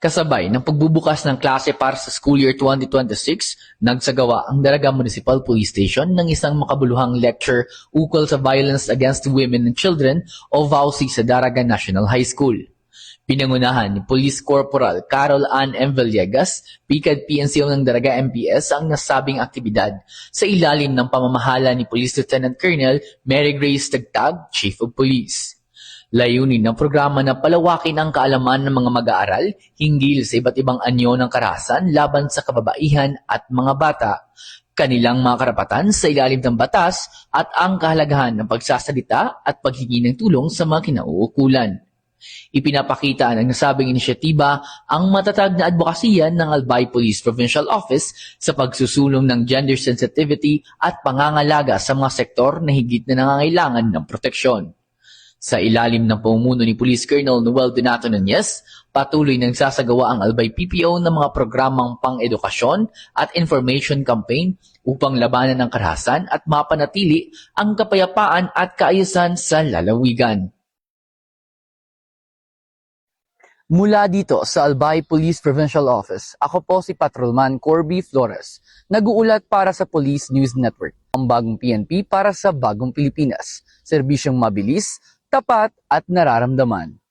Kasabay ng pagbubukas ng klase para sa school year 2026, nagsagawa ang Daraga Municipal Police Station ng isang makabuluhang lecture ukol sa violence against women and children o VAUSI sa Daraga National High School. Pinangunahan ni Police Corporal Carol Ann M. Villegas, PCAD PNCO ng Daraga MPS ang nasabing aktibidad sa ilalim ng pamamahala ni Police Lieutenant Colonel Mary Grace Tagtag, Chief of Police. Layunin ng programa na palawakin ang kaalaman ng mga mag-aaral hinggil sa iba't ibang anyo ng karahasan laban sa kababaihan at mga bata, kanilang mga karapatan sa ilalim ng batas at ang kahalagahan ng pagsasalita at paghingi ng tulong sa mga kinauukulan. Ipinapakita ng nasabing inisyatiba ang matatag na advokasya ng Albay Police Provincial Office sa pagsusulong ng gender sensitivity at pangangalaga sa mga sektor na higit na nangangailangan ng proteksyon. Sa ilalim ng pamumuno ni Police Colonel Noel Donato Nunez, patuloy nang sasagawa ang Albay PPO ng mga programang pang-edukasyon at information campaign upang labanan ang karahasan at mapanatili ang kapayapaan at kaayusan sa lalawigan. Mula dito sa Albay Police Provincial Office, ako po si Patrolman Corby Flores, nag-uulat para sa Police News Network, ang bagong PNP para sa bagong Pilipinas, serbisyong mabilis, tapat at nararamdaman.